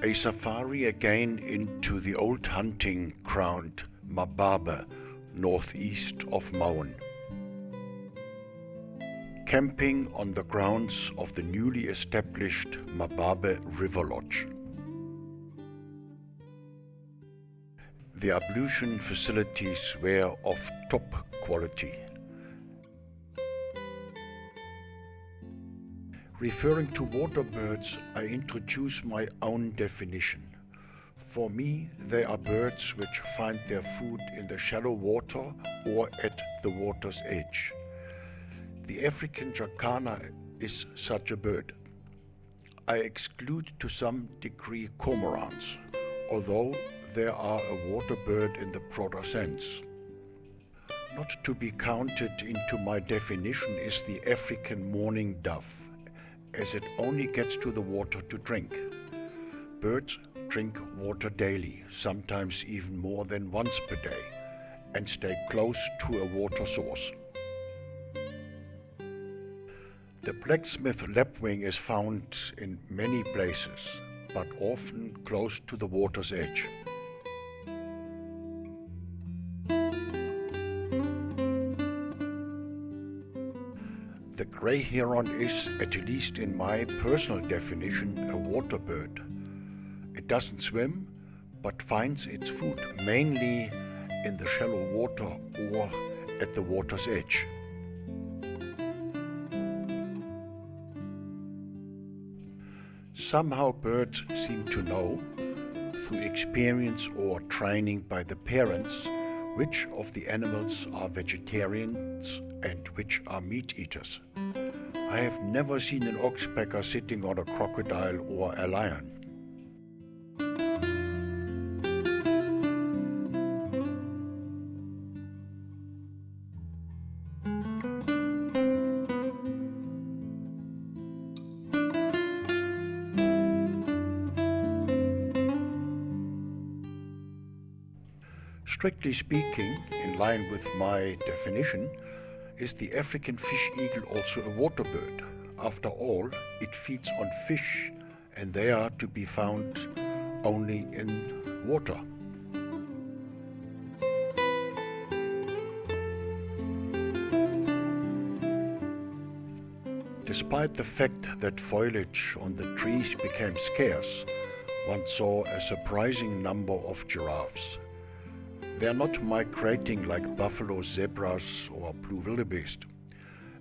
A safari again into the old hunting ground Mababe, northeast of Maun. Camping on the grounds of the newly established Mababe River Lodge. The ablution facilities were of top quality. Referring to water birds, I introduce my own definition. For me, they are birds which find their food in the shallow water or at the water's edge. The African jacana is such a bird. I exclude to some degree cormorants, although they are a water bird in the broader sense. Not to be counted into my definition is the African mourning dove, as it only gets to the water to drink. Birds drink water daily, sometimes even more than once per day, and stay close to a water source. The blacksmith lapwing is found in many places, but often close to the water's edge. The grey heron is, at least in my personal definition, a water bird. It doesn't swim, but finds its food mainly in the shallow water or at the water's edge. Somehow birds seem to know, through experience or training by the parents, which of the animals are vegetarians and which are meat eaters. I have never seen an oxpecker sitting on a crocodile or a lion. Strictly speaking, in line with my definition, is the African fish eagle also a water bird? After all, it feeds on fish, and they are to be found only in water. Despite the fact that foliage on the trees became scarce, one saw a surprising number of giraffes. They are not migrating like buffalo, zebras or blue wildebeest.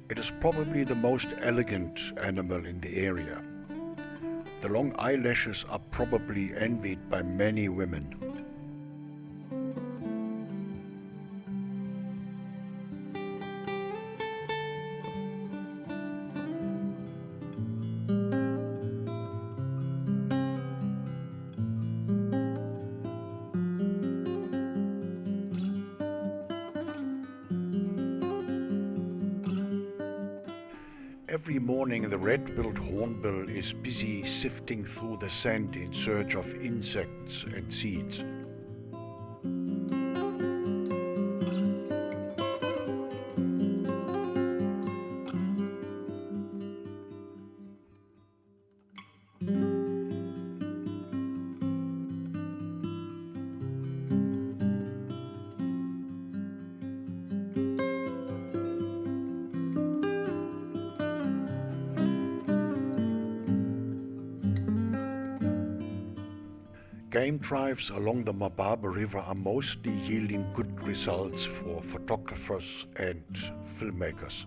It is probably the most elegant animal in the area. The long eyelashes are probably envied by many women. Every morning the red-billed hornbill is busy sifting through the sand in search of insects and seeds. Game drives along the Mababe River are mostly yielding good results for photographers and filmmakers,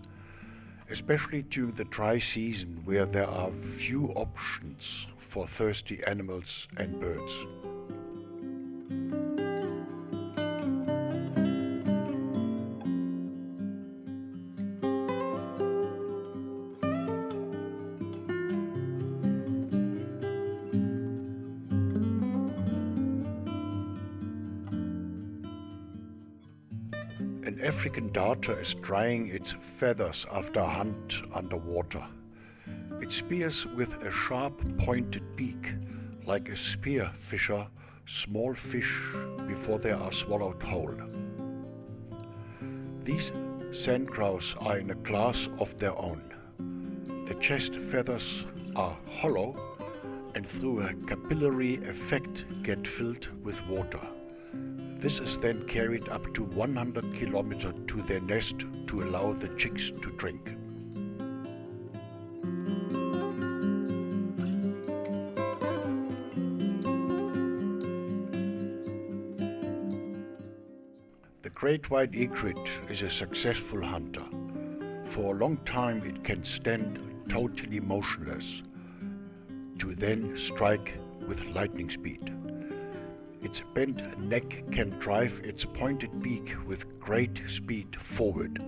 especially during the dry season where there are few options for thirsty animals and birds. An African darter is drying its feathers after a hunt underwater. It spears with a sharp pointed beak, like a spearfisher, small fish before they are swallowed whole. These sandgrouse are in a class of their own. The chest feathers are hollow, and through a capillary effect get filled with water. This is then carried up to 100 kilometers to their nest to allow the chicks to drink. The great white egret is a successful hunter. For a long time it can stand totally motionless, to then strike with lightning speed. Its bent neck can drive its pointed beak with great speed forward.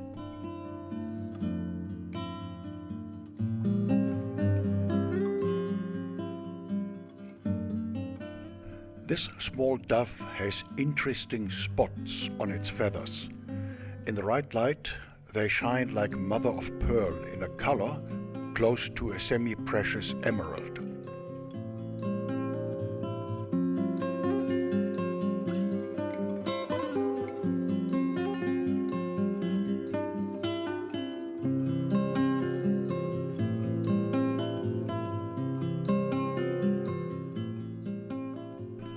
This small dove has interesting spots on its feathers. In the right light, they shine like mother of pearl in a color close to a semi-precious emerald.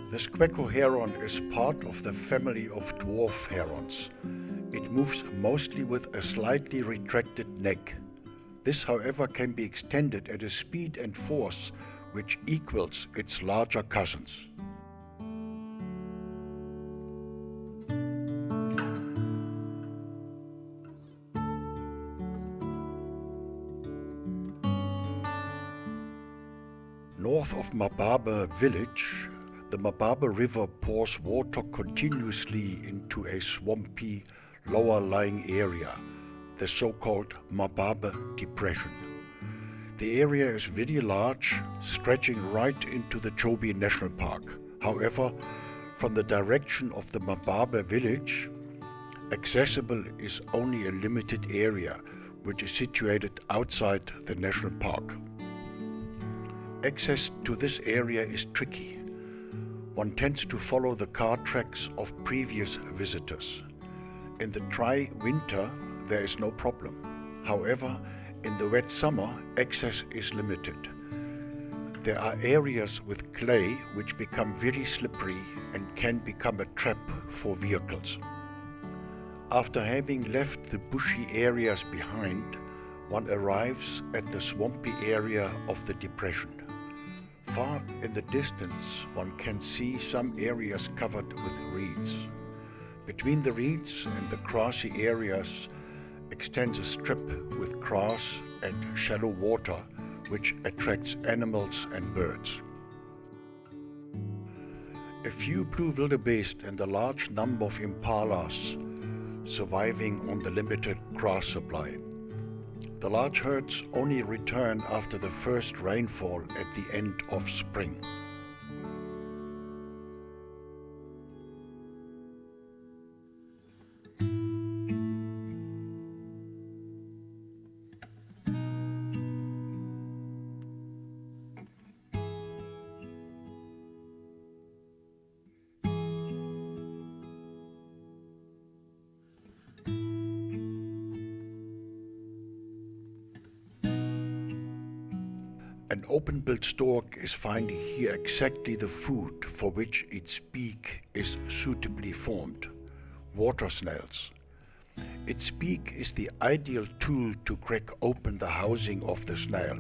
The Squeco heron is part of the family of dwarf herons. It moves mostly with a slightly retracted neck. This, however, can be extended at a speed and force which equals its larger cousins. North of Mababe village, the Mababe River pours water continuously into a swampy, lower-lying area, the so-called Mababe Depression. The area is very large, stretching right into the Chobe National Park. However, from the direction of the Mababe village, accessible is only a limited area, which is situated outside the national park. Access to this area is tricky. One tends to follow the car tracks of previous visitors. In the dry winter, there is no problem. However, in the wet summer, access is limited. There are areas with clay which become very slippery and can become a trap for vehicles. After having left the bushy areas behind, one arrives at the swampy area of the depression. Far in the distance, one can see some areas covered with reeds. Between the reeds and the grassy areas extends a strip with grass and shallow water which attracts animals and birds. A few blue wildebeest and a large number of impalas surviving on the limited grass supply. The large herds only return after the first rainfall at the end of spring. An open-billed stork is finding here exactly the food for which its beak is suitably formed: water snails. Its beak is the ideal tool to crack open the housing of the snail.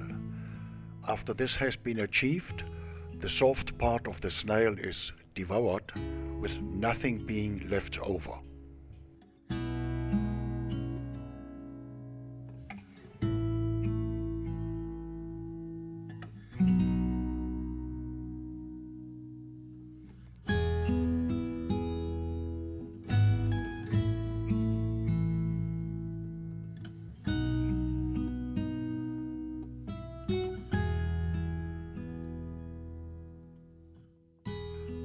After this has been achieved, the soft part of the snail is devoured, with nothing being left over.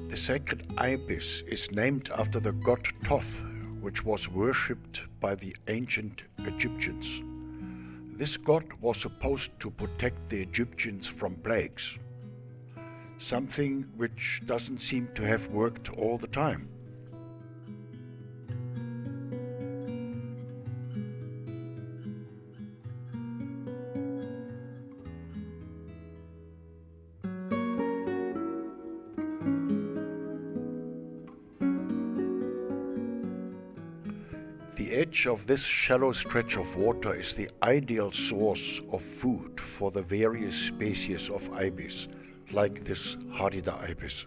The sacred ibis is named after the god Thoth, which was worshipped by the ancient Egyptians. This god was supposed to protect the Egyptians from plagues, something which doesn't seem to have worked all the time. The edge of this shallow stretch of water is the ideal source of food for the various species of ibis, like this Hardida ibis.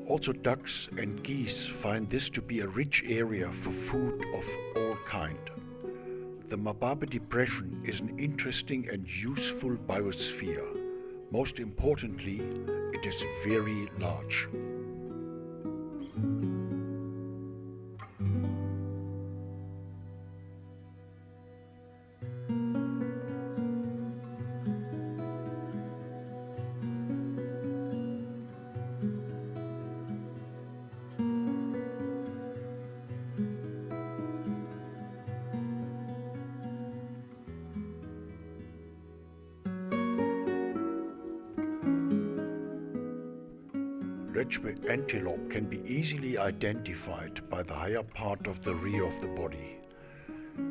Also ducks and geese find this to be a rich area for food of all kind. The Mababe Depression is an interesting and useful biosphere. Most importantly, it is very large. Red antelope can be easily identified by the higher part of the rear of the body.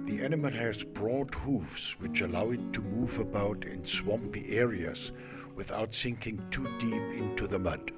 The animal has broad hooves which allow it to move about in swampy areas without sinking too deep into the mud.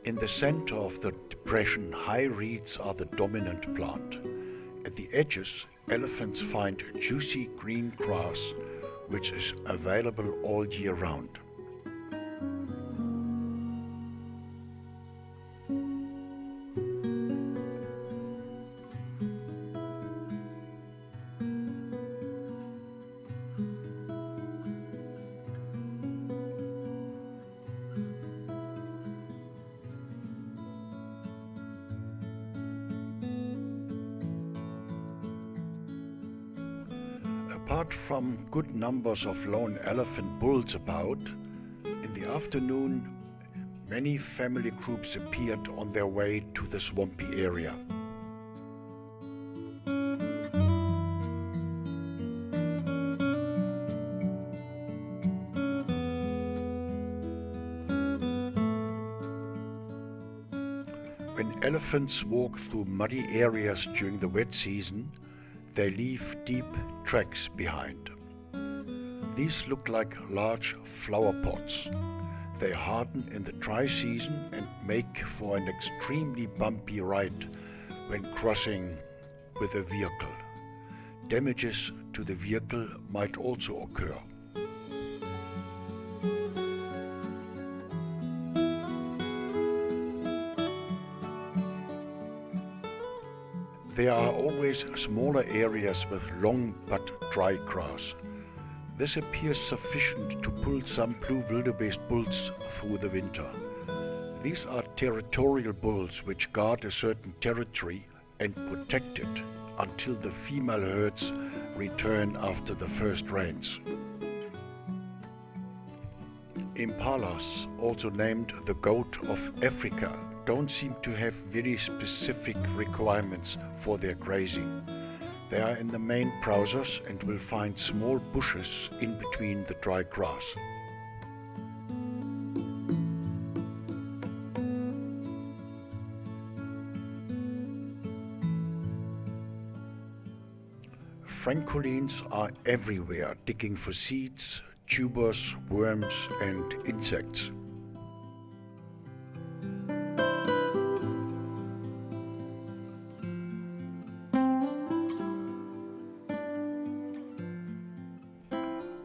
In the center of the depression, high reeds are the dominant plant. At the edges, elephants find juicy green grass, which is available all year round. Apart from good numbers of lone elephant bulls about, in the afternoon many family groups appeared on their way to the swampy area. When elephants walk through muddy areas during the wet season, they leave deep tracks behind. These look like large flower pots. They harden in the dry season and make for an extremely bumpy ride when crossing with a vehicle. Damages to the vehicle might also occur. There are always smaller areas with long but dry grass. This appears sufficient to pull some blue wildebeest bulls through the winter. These are territorial bulls which guard a certain territory and protect it until the female herds return after the first rains. Impalas, also named the goat of Africa, don't seem to have very specific requirements for their grazing. They are in the main browsers and will find small bushes in between the dry grass. Francolines are everywhere, digging for seeds, tubers, worms and insects.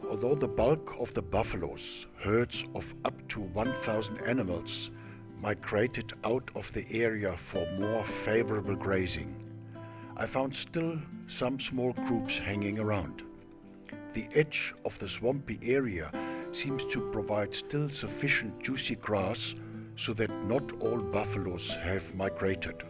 Although the bulk of the buffaloes, herds of up to 1,000 animals, migrated out of the area for more favorable grazing, I found still some small groups hanging around. The edge of the swampy area seems to provide still sufficient juicy grass so that not all buffaloes have migrated.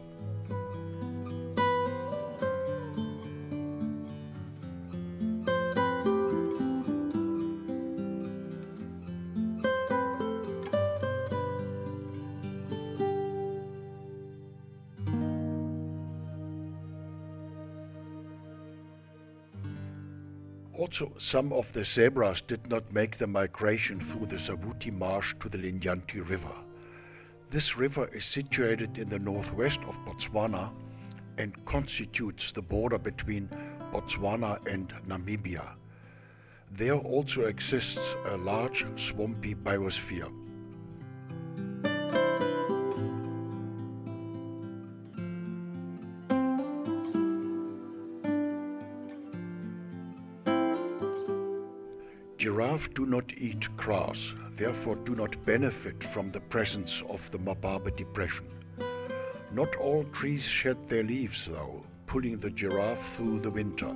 Also, some of the zebras did not make the migration through the Savuti Marsh to the Linyanti River. This river is situated in the northwest of Botswana and constitutes the border between Botswana and Namibia. There also exists a large swampy biosphere. Giraffe do not eat grass, therefore do not benefit from the presence of the Mababe depression. Not all trees shed their leaves though, pulling the giraffe through the winter.